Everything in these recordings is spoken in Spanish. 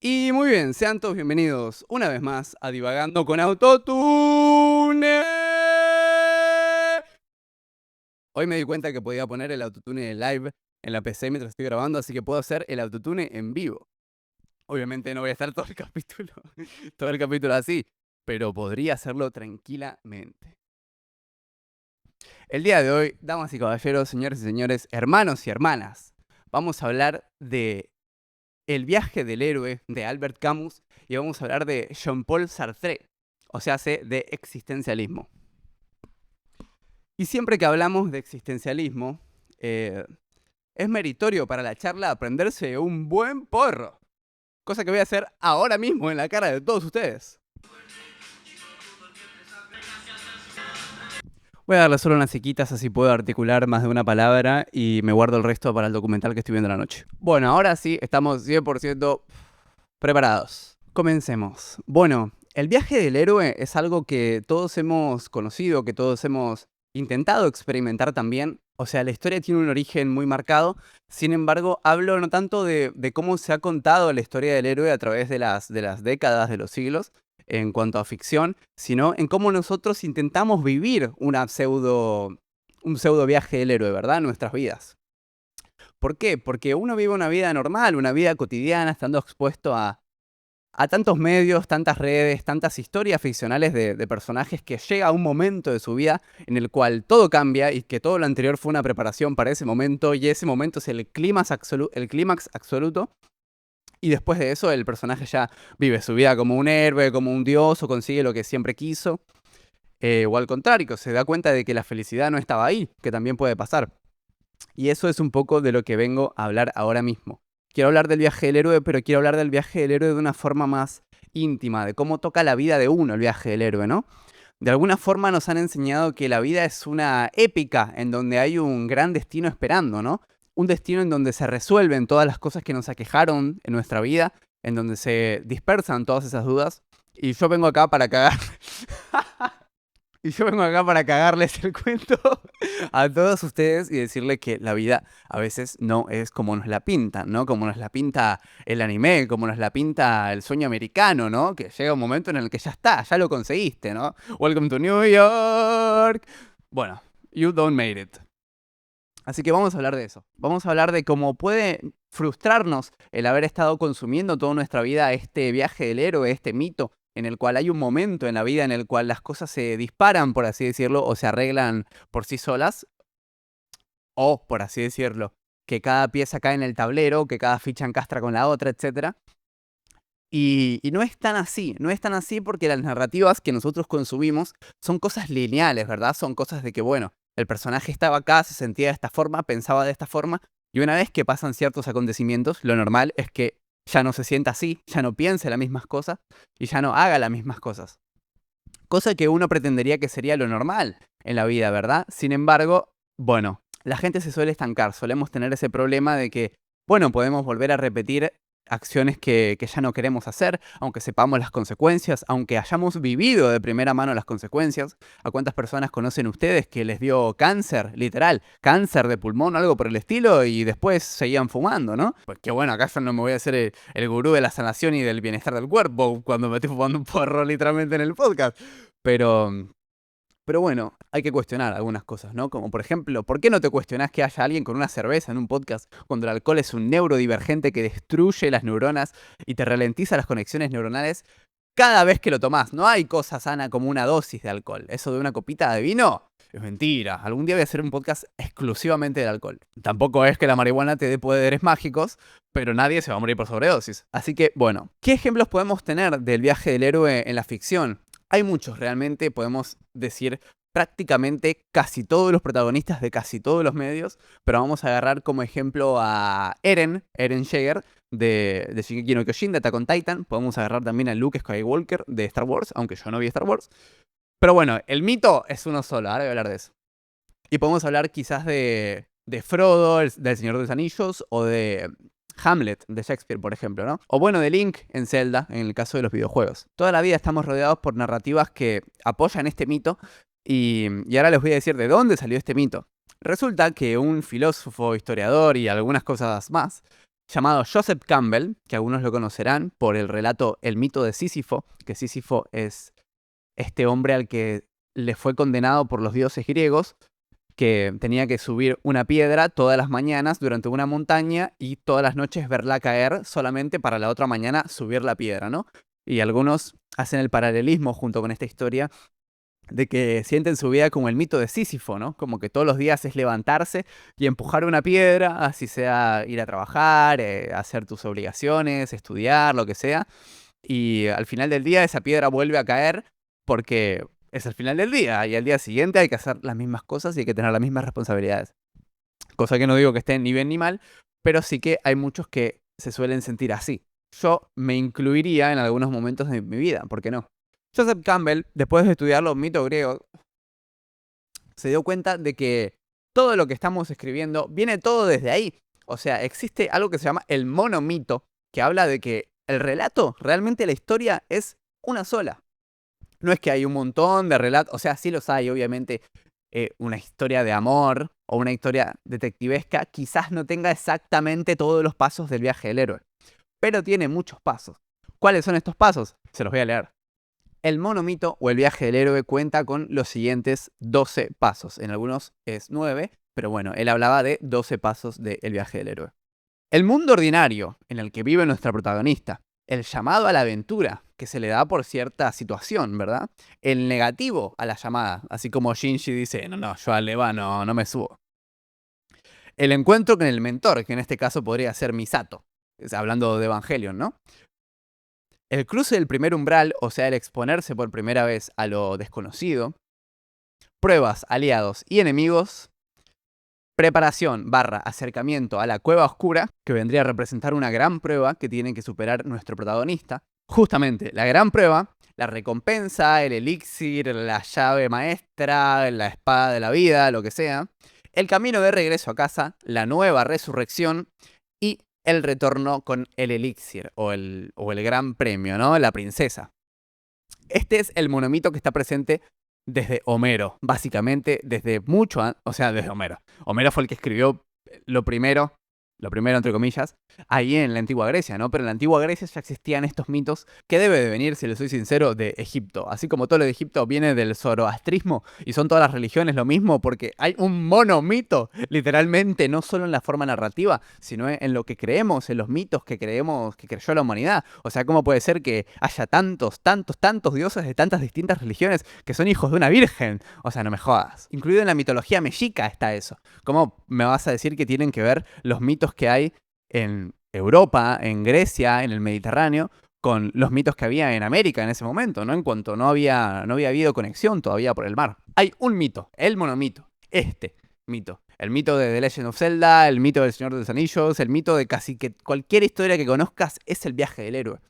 Y muy bien, sean todos bienvenidos una vez más a Divagando con Autotune. Hoy me di cuenta que podía poner el Autotune live en la PC mientras estoy grabando, así que puedo hacer el Autotune en vivo. Obviamente no voy a estar todo el capítulo así, pero podría hacerlo tranquilamente. El día de hoy, damas y caballeros, señores y señores, hermanos y hermanas, vamos a hablar de El viaje del héroe de Albert Camus y vamos a hablar de Jean-Paul Sartre, o sea, de existencialismo. Y siempre que hablamos de existencialismo, es meritorio para la charla aprenderse un buen porro, cosa que voy a hacer ahora mismo en la cara de todos ustedes. Voy a darle solo unas sequitas así puedo articular más de una palabra y me guardo el resto para el documental que estoy viendo la noche. Bueno, ahora sí, estamos 100% preparados. Comencemos. Bueno, el viaje del héroe es algo que todos hemos conocido, que todos hemos intentado experimentar también. O sea, la historia tiene un origen muy marcado. Sin embargo, hablo no tanto de cómo se ha contado la historia del héroe a través de las décadas, de los siglos, en cuanto a ficción, sino en cómo nosotros intentamos vivir un pseudo viaje del héroe, ¿verdad? En nuestras vidas. ¿Por qué? Porque uno vive una vida normal, una vida cotidiana, estando expuesto a tantos medios, tantas redes, tantas historias ficcionales de personajes que llega un momento de su vida en el cual todo cambia y que todo lo anterior fue una preparación para ese momento y ese momento es el clímax absoluto. Y después de eso el personaje ya vive su vida como un héroe, como un dios o consigue lo que siempre quiso. O al contrario, se da cuenta de que la felicidad no estaba ahí, que también puede pasar. Y eso es un poco de lo que vengo a hablar ahora mismo. Quiero hablar del viaje del héroe, pero quiero hablar del viaje del héroe de una forma más íntima, de cómo toca la vida de uno el viaje del héroe, ¿no? De alguna forma nos han enseñado que la vida es una épica en donde hay un gran destino esperando, ¿no? Un destino en donde se resuelven todas las cosas que nos aquejaron en nuestra vida, en donde se dispersan todas esas dudas. Y yo vengo acá para cagar. Y yo vengo acá para cagarles el cuento a todos ustedes y decirles que la vida a veces no es como nos la pintan, ¿no? Como nos la pinta el anime, como nos la pinta el sueño americano, ¿no? Que llega un momento en el que ya está, ya lo conseguiste, ¿no? Welcome to New York. Bueno, you don't made it. Así que vamos a hablar de eso. Vamos a hablar de cómo puede frustrarnos el haber estado consumiendo toda nuestra vida este viaje del héroe, este mito, en el cual hay un momento en la vida en el cual las cosas se disparan, por así decirlo, o se arreglan por sí solas, o, por así decirlo, que cada pieza cae en el tablero, que cada ficha encastra con la otra, etc. Y no es tan así, no es tan así porque las narrativas que nosotros consumimos son cosas lineales, ¿verdad? Son cosas de que, bueno, el personaje estaba acá, se sentía de esta forma, pensaba de esta forma, y una vez que pasan ciertos acontecimientos, lo normal es que ya no se sienta así, ya no piense las mismas cosas y ya no haga las mismas cosas. Cosa que uno pretendería que sería lo normal en la vida, ¿verdad? Sin embargo, bueno, la gente se suele estancar, solemos tener ese problema de que, bueno, podemos volver a repetir acciones que ya no queremos hacer, aunque sepamos las consecuencias, aunque hayamos vivido de primera mano las consecuencias. ¿A cuántas personas conocen ustedes que les dio cáncer, literal, cáncer de pulmón o algo por el estilo y después seguían fumando, ¿no? Pues que bueno, acá yo no me voy a hacer el gurú de la sanación y del bienestar del cuerpo cuando me estoy fumando un porro literalmente en el podcast. Pero bueno, hay que cuestionar algunas cosas, ¿no? Como por ejemplo, ¿por qué no te cuestionás que haya alguien con una cerveza en un podcast cuando el alcohol es un neurodivergente que destruye las neuronas y te ralentiza las conexiones neuronales cada vez que lo tomás? No hay cosa sana como una dosis de alcohol. Eso de una copita de vino es mentira. Algún día voy a hacer un podcast exclusivamente del alcohol. Tampoco es que la marihuana te dé poderes mágicos, pero nadie se va a morir por sobredosis. Así que, bueno, ¿qué ejemplos podemos tener del viaje del héroe en la ficción? Hay muchos realmente, podemos decir prácticamente casi todos los protagonistas de casi todos los medios, pero vamos a agarrar como ejemplo a Eren Jaeger de Shingeki no Kyojin, de Attack on Titan. Podemos agarrar también a Luke Skywalker de Star Wars, aunque yo no vi Star Wars. Pero bueno, el mito es uno solo, ahora voy a hablar de eso. Y podemos hablar quizás de Frodo, del Señor de los Anillos, o de Hamlet de Shakespeare, por ejemplo, ¿no? O bueno, de Link en Zelda, en el caso de los videojuegos. Toda la vida estamos rodeados por narrativas que apoyan este mito y ahora les voy a decir de dónde salió este mito. Resulta que un filósofo, historiador y algunas cosas más, llamado Joseph Campbell, que algunos lo conocerán por el relato El mito de Sísifo, que Sísifo es este hombre al que le fue condenado por los dioses griegos, que tenía que subir una piedra todas las mañanas durante una montaña y todas las noches verla caer solamente para la otra mañana subir la piedra, ¿no? Y algunos hacen el paralelismo junto con esta historia de que sienten su vida como el mito de Sísifo, ¿no? Como que todos los días es levantarse y empujar una piedra, así sea ir a trabajar, hacer tus obligaciones, estudiar, lo que sea. Y al final del día esa piedra vuelve a caer porque es el final del día. Y al día siguiente hay que hacer las mismas cosas y hay que tener las mismas responsabilidades. Cosa que no digo que esté ni bien ni mal, pero sí que hay muchos que se suelen sentir así. Yo me incluiría en algunos momentos de mi vida, ¿por qué no? Joseph Campbell, después de estudiar los mitos griegos, se dio cuenta de que todo lo que estamos escribiendo viene todo desde ahí. O sea, existe algo que se llama el monomito, que habla de que el relato, realmente la historia es una sola. No es que hay un montón de relatos, o sea, sí los hay, obviamente, una historia de amor o una historia detectivesca quizás no tenga exactamente todos los pasos del viaje del héroe, pero tiene muchos pasos. ¿Cuáles son estos pasos? Se los voy a leer. El monomito o el viaje del héroe cuenta con los siguientes 12 pasos. En algunos es 9, pero bueno, él hablaba de 12 pasos del viaje del héroe. El mundo ordinario en el que vive nuestra protagonista. El llamado a la aventura que se le da por cierta situación, ¿verdad? El negativo a la llamada, así como Shinji dice, no, yo al Eva no me subo. El encuentro con el mentor, que en este caso podría ser Misato, hablando de Evangelion, ¿no? El cruce del primer umbral, o sea, el exponerse por primera vez a lo desconocido. Pruebas, aliados y enemigos. Preparación / acercamiento a la cueva oscura, que vendría a representar una gran prueba que tiene que superar nuestro protagonista. Justamente, la gran prueba, la recompensa, el elixir, la llave maestra, la espada de la vida, lo que sea. El camino de regreso a casa, la nueva resurrección y el retorno con el elixir o el gran premio, ¿no? La princesa. Este es el monomito que está presente desde Homero, básicamente desde mucho antes, o sea, desde Homero. Homero fue el que escribió lo primero entre comillas, ahí en la antigua Grecia, ¿no? Pero en la antigua Grecia ya existían estos mitos que debe de venir, si le soy sincero, de Egipto. Así como todo lo de Egipto viene del zoroastrismo y son todas las religiones lo mismo porque hay un monomito, literalmente, no solo en la forma narrativa, sino en lo que creemos, en los mitos que creemos, que creyó la humanidad. O sea, ¿cómo puede ser que haya tantos dioses de tantas distintas religiones que son hijos de una virgen? O sea, no me jodas. Incluido en la mitología mexica está eso. ¿Cómo me vas a decir que tienen que ver los mitos que hay en Europa, en Grecia, en el Mediterráneo, con los mitos que había en América en ese momento, ¿no? En cuanto no había habido conexión todavía por el mar. Hay un mito, el monomito, este mito. El mito de The Legend of Zelda, el mito del Señor de los Anillos, el mito de casi que cualquier historia que conozcas es el viaje del héroe.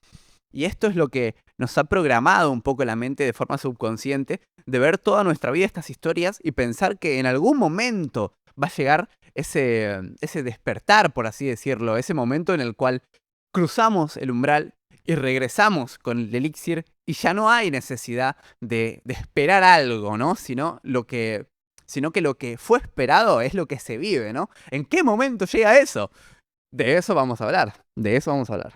Y esto es lo que nos ha programado un poco la mente de forma subconsciente de ver toda nuestra vida estas historias y pensar que en algún momento va a llegar ese despertar, por así decirlo, ese momento en el cual cruzamos el umbral y regresamos con el elixir y ya no hay necesidad de esperar algo, ¿no? Sino que lo que fue esperado es lo que se vive, ¿no? ¿En qué momento llega eso? De eso vamos a hablar,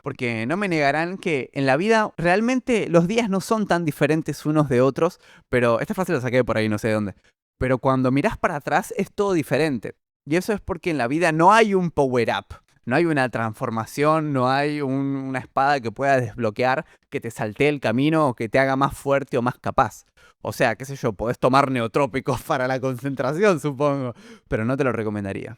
Porque no me negarán que en la vida realmente los días no son tan diferentes unos de otros, pero esta frase la saqué por ahí, no sé de dónde. Pero cuando mirás para atrás es todo diferente. Y eso es porque en la vida no hay un power-up, no hay una transformación, no hay una espada que pueda desbloquear, que te saltee el camino o que te haga más fuerte o más capaz. O sea, qué sé yo, podés tomar neotrópicos para la concentración, supongo, pero no te lo recomendaría.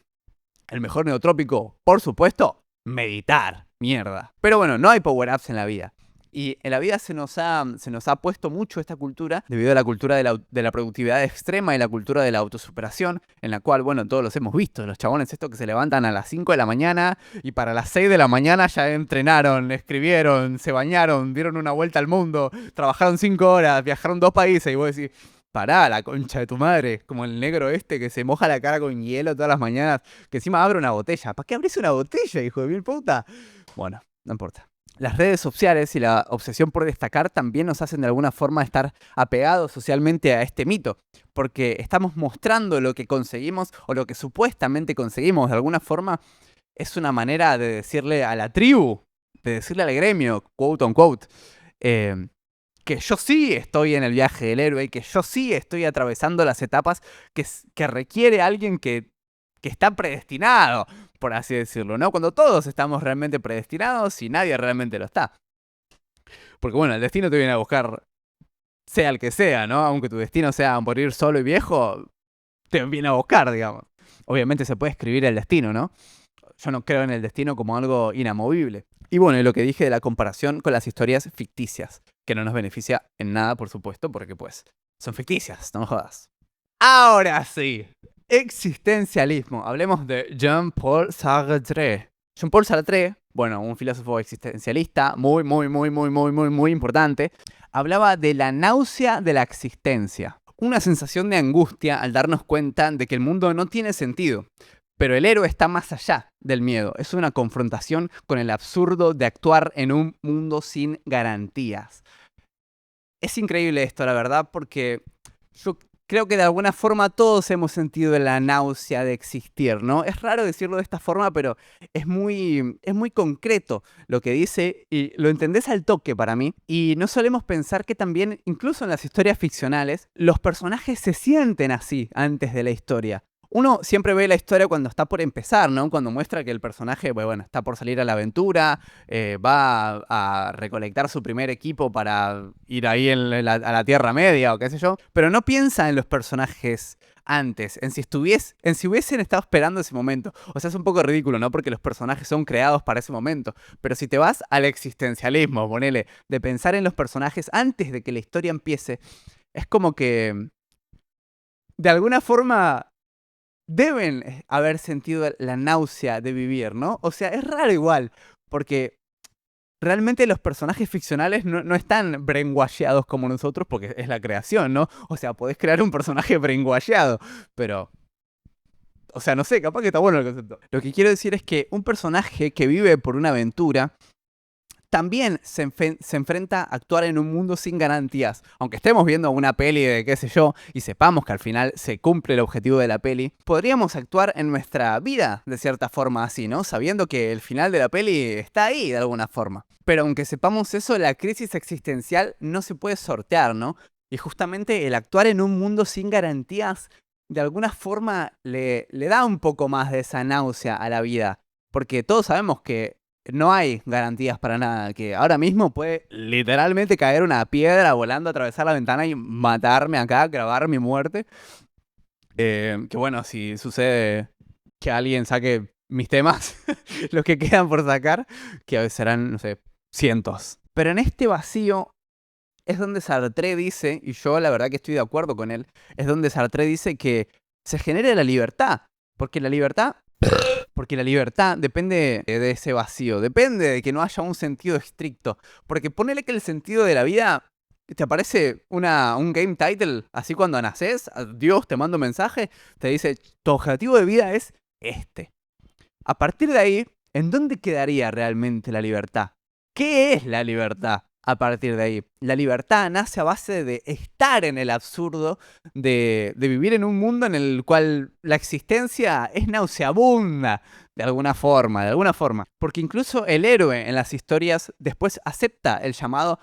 El mejor neotrópico, por supuesto, meditar. Mierda. Pero bueno, no hay power-ups en la vida. Y en la vida se nos ha puesto mucho esta cultura, debido a la cultura de la productividad extrema y la cultura de la autosuperación, en la cual, bueno, todos los hemos visto. Los chabones estos que se levantan a las 5 de la mañana y para las 6 de la mañana ya entrenaron, escribieron, se bañaron, dieron una vuelta al mundo, trabajaron 5 horas, viajaron 2 países y vos decís... Pará, la concha de tu madre. Como el negro este que se moja la cara con hielo todas las mañanas. Que encima abre una botella. ¿Para qué abrís una botella, hijo de mil puta? Bueno, no importa. Las redes sociales y la obsesión por destacar también nos hacen de alguna forma estar apegados socialmente a este mito. Porque estamos mostrando lo que conseguimos o lo que supuestamente conseguimos. De alguna forma es una manera de decirle a la tribu, de decirle al gremio, quote unquote, que yo sí estoy en el viaje del héroe, que yo sí estoy atravesando las etapas que requiere alguien que está predestinado, por así decirlo, ¿no? Cuando todos estamos realmente predestinados y nadie realmente lo está. Porque bueno, el destino te viene a buscar, sea el que sea, ¿no? Aunque tu destino sea morir solo y viejo, te viene a buscar, digamos. Obviamente se puede escribir el destino, ¿no? Yo no creo en el destino como algo inamovible. Y bueno, y lo que dije de la comparación con las historias ficticias, que no nos beneficia en nada, por supuesto, porque pues son ficticias, no me jodas. Ahora sí, existencialismo. Hablemos de Jean-Paul Sartre. Jean-Paul Sartre, bueno, un filósofo existencialista muy importante, hablaba de la náusea de la existencia. Una sensación de angustia al darnos cuenta de que el mundo no tiene sentido. Pero el héroe está más allá del miedo. Es una confrontación con el absurdo de actuar en un mundo sin garantías. Es increíble esto, la verdad, porque yo creo que de alguna forma todos hemos sentido la náusea de existir, ¿no? Es raro decirlo de esta forma, pero es muy concreto lo que dice y lo entendés al toque para mí. Y no solemos pensar que también, incluso en las historias ficcionales, los personajes se sienten así antes de la historia. Uno siempre ve la historia cuando está por empezar, ¿no? Cuando muestra que el personaje, pues bueno, está por salir a la aventura, va a recolectar su primer equipo para ir ahí a la Tierra Media o qué sé yo. Pero no piensa en los personajes antes, en si hubiesen estado esperando ese momento. O sea, es un poco ridículo, ¿no? Porque los personajes son creados para ese momento. Pero si te vas al existencialismo, ponele, de pensar en los personajes antes de que la historia empiece, es como que de alguna forma deben haber sentido la náusea de vivir, ¿no? O sea, es raro igual, porque realmente los personajes ficcionales no están brainwasheados como nosotros, porque es la creación, ¿no? O sea, podés crear un personaje brainwasheado, pero... O sea, no sé, capaz que está bueno el concepto. Lo que quiero decir es que un personaje que vive por una aventura también se enfrenta a actuar en un mundo sin garantías. Aunque estemos viendo una peli de qué sé yo y sepamos que al final se cumple el objetivo de la peli, podríamos actuar en nuestra vida de cierta forma así, ¿no? Sabiendo que el final de la peli está ahí de alguna forma. Pero aunque sepamos eso, la crisis existencial no se puede sortear, ¿no? Y justamente el actuar en un mundo sin garantías de alguna forma le da un poco más de esa náusea a la vida. Porque todos sabemos que no hay garantías para nada, que ahora mismo puede literalmente caer una piedra volando, atravesar la ventana y matarme acá, grabar mi muerte. Que bueno, si sucede que alguien saque mis temas, los que quedan por sacar, que a veces serán, no sé, cientos. Pero en este vacío es donde Sartre dice, y yo la verdad que estoy de acuerdo con él, es donde Sartre dice que se genera la libertad, porque la libertad depende de ese vacío, depende de que no haya un sentido estricto. Porque ponele que el sentido de la vida te aparece un game title, así cuando naces, Dios te manda un mensaje, te dice, tu objetivo de vida es este. A partir de ahí, ¿en dónde quedaría realmente la libertad? ¿Qué es la libertad? A partir de ahí, la libertad nace a base de estar en el absurdo, de vivir en un mundo en el cual la existencia es nauseabunda, de alguna forma. Porque incluso el héroe en las historias después acepta el llamado,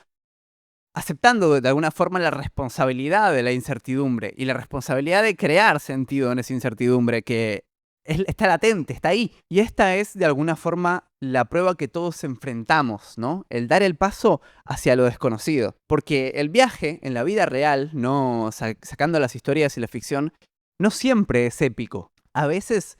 aceptando de alguna forma la responsabilidad de la incertidumbre y la responsabilidad de crear sentido en esa incertidumbre que está latente, está ahí. Y esta es de alguna forma la prueba que todos enfrentamos, ¿no? El dar el paso hacia lo desconocido. Porque el viaje en la vida real, no sacando las historias y la ficción, no siempre es épico. A veces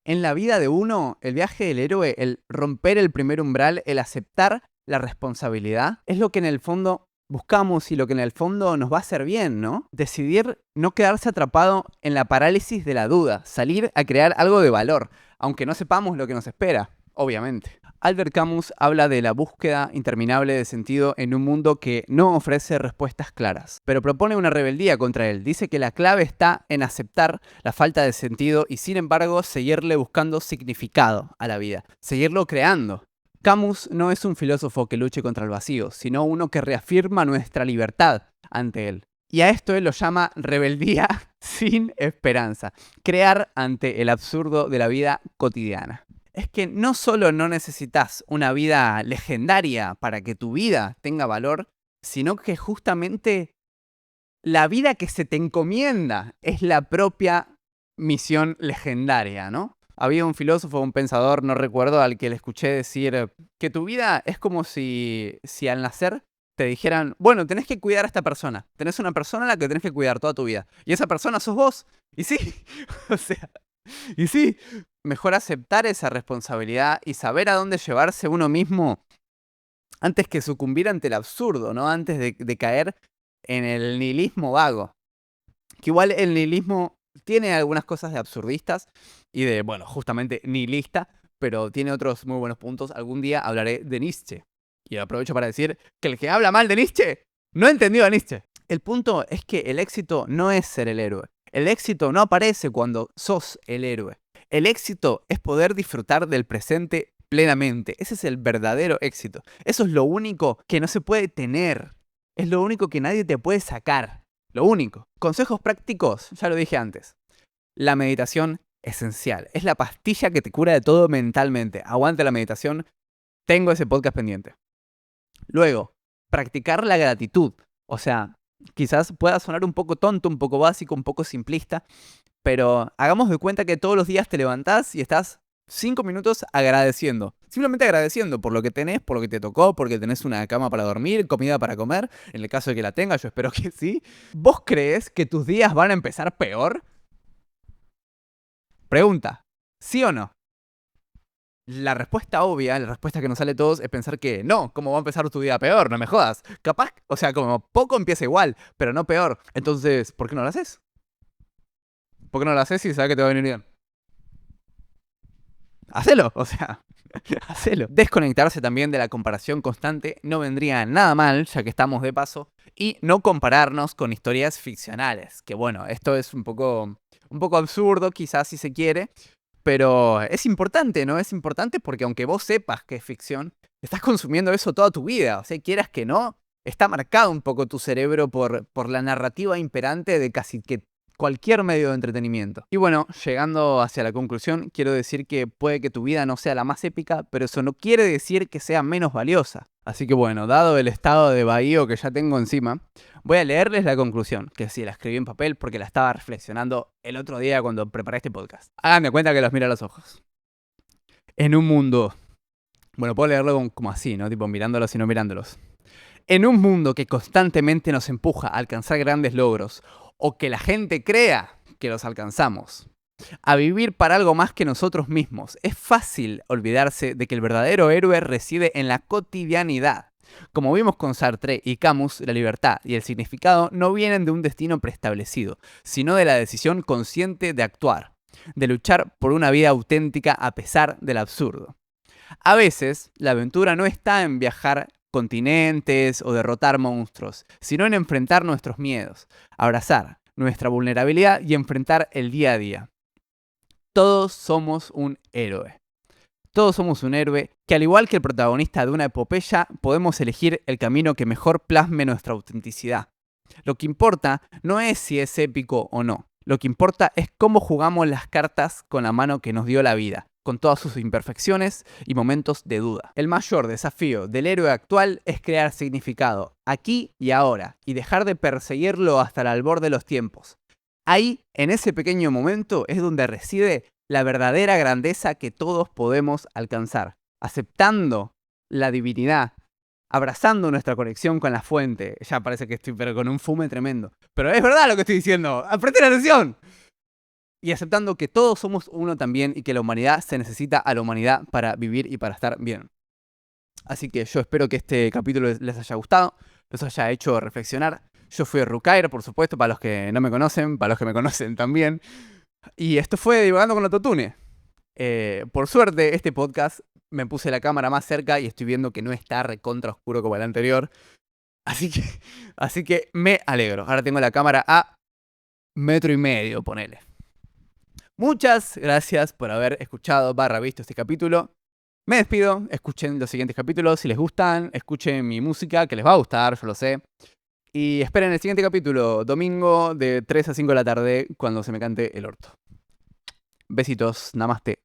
en la vida de uno, el viaje del héroe, el romper el primer umbral, el aceptar la responsabilidad, es lo que en el fondo buscamos y lo que en el fondo nos va a hacer bien, ¿no? Decidir no quedarse atrapado en la parálisis de la duda, salir a crear algo de valor, aunque no sepamos lo que nos espera, obviamente. Albert Camus habla de la búsqueda interminable de sentido en un mundo que no ofrece respuestas claras, pero propone una rebeldía contra él. Dice que la clave está en aceptar la falta de sentido y sin embargo seguirle buscando significado a la vida, seguirlo creando. Camus no es un filósofo que luche contra el vacío, sino uno que reafirma nuestra libertad ante él. Y a esto él lo llama rebeldía sin esperanza, crear ante el absurdo de la vida cotidiana. es que no solo no necesitas una vida legendaria para que tu vida tenga valor, sino que justamente la vida que se te encomienda es la propia misión legendaria, ¿no? Había un filósofo, un pensador, no recuerdo, al que le escuché decir que tu vida es como si al nacer te dijeran, bueno, tenés que cuidar a esta persona. Tenés una persona a la que tenés que cuidar toda tu vida. Y esa persona sos vos. Y sí, o sea, y sí, mejor aceptar esa responsabilidad y saber a dónde llevarse uno mismo antes que sucumbir ante el absurdo, ¿no? Antes de caer en el nihilismo vago. Que igual el nihilismo tiene algunas cosas de absurdistas y de, bueno, justamente nihilista, pero tiene otros muy buenos puntos. Algún día hablaré de Nietzsche. Y aprovecho para decir que el que habla mal de Nietzsche no ha entendido a Nietzsche. El punto es que el éxito no es ser el héroe. El éxito no aparece cuando sos el héroe. El éxito es poder disfrutar del presente plenamente. Ese es el verdadero éxito. Eso es lo único que no se puede tener. Es lo único que nadie te puede sacar. Lo único. Consejos prácticos, ya lo dije antes. La meditación esencial. Es la pastilla que te cura de todo mentalmente. Aguante la meditación. Tengo ese podcast pendiente. Luego, practicar la gratitud. O sea, quizás pueda sonar un poco tonto, un poco básico, un poco simplista, pero hagamos de cuenta que todos los días te levantás y estás 5 minutos agradeciendo. Simplemente agradeciendo por lo que tenés, por lo que te tocó, porque tenés una cama para dormir, comida para comer. En el caso de que la tengas, yo espero que sí. ¿Vos crees que tus días van a empezar peor? Pregunta, ¿sí o no? La respuesta obvia, la respuesta que nos sale a todos es pensar que no, ¿cómo va a empezar tu día peor? No me jodas. Capaz, o sea, como poco empieza igual, pero no peor. Entonces, ¿por qué no lo haces? ¿Por qué no lo haces si sabes que te va a venir bien? Hacelo, o sea, hacelo. Desconectarse también de la comparación constante no vendría nada mal, ya que estamos de paso, y no compararnos con historias ficcionales, que bueno, esto es un poco absurdo, quizás si se quiere, pero es importante, ¿no? Es importante porque aunque vos sepas que es ficción, estás consumiendo eso toda tu vida, o sea, quieras que no, está marcado un poco tu cerebro por la narrativa imperante de casi que cualquier medio de entretenimiento. Y bueno, llegando hacia la conclusión, quiero decir que puede que tu vida no sea la más épica, pero eso no quiere decir que sea menos valiosa. Así que bueno, dado el estado de bahío que ya tengo encima, voy a leerles la conclusión, que sí, la escribí en papel porque la estaba reflexionando el otro día cuando preparé este podcast. Háganme cuenta que los miro a los ojos. En un mundo... Bueno, puedo leerlo como así, ¿no? Tipo mirándolos y no mirándolos. En un mundo que constantemente nos empuja a alcanzar grandes logros, o que la gente crea que los alcanzamos, a vivir para algo más que nosotros mismos, es fácil olvidarse de que el verdadero héroe reside en la cotidianidad. Como vimos con Sartre y Camus, la libertad y el significado no vienen de un destino preestablecido, sino de la decisión consciente de actuar, de luchar por una vida auténtica a pesar del absurdo. A veces, la aventura no está en viajar continentes o derrotar monstruos, sino en enfrentar nuestros miedos, abrazar nuestra vulnerabilidad y enfrentar el día a día. Todos somos un héroe. Todos somos un héroe que, al igual que el protagonista de una epopeya, podemos elegir el camino que mejor plasme nuestra autenticidad. Lo que importa no es si es épico o no. Lo que importa es cómo jugamos las cartas con la mano que nos dio la vida, con todas sus imperfecciones y momentos de duda. El mayor desafío del héroe actual es crear significado, aquí y ahora, y dejar de perseguirlo hasta el albor de los tiempos. Ahí, en ese pequeño momento, es donde reside la verdadera grandeza que todos podemos alcanzar, aceptando la divinidad, abrazando nuestra conexión con la fuente. Ya parece que estoy pero con un fume tremendo. Pero es verdad lo que estoy diciendo. ¡Presten atención! Y aceptando que todos somos uno también y que la humanidad se necesita a la humanidad para vivir y para estar bien. Así que yo espero que este capítulo les haya gustado, los haya hecho reflexionar. Yo fui Rukair, por supuesto, para los que no me conocen, para los que me conocen también. Y esto fue Divagando con Autotune. Por suerte, este podcast me puse la cámara más cerca y estoy viendo que no está recontra oscuro como el anterior. Así que me alegro. Ahora tengo la cámara a 1,5 metros, ponele. Muchas gracias por haber escuchado visto este capítulo. Me despido, escuchen los siguientes capítulos si les gustan, escuchen mi música que les va a gustar, yo lo sé. Y esperen el siguiente capítulo, domingo de 3 a 5 de la tarde, cuando se me cante el orto. Besitos, namaste.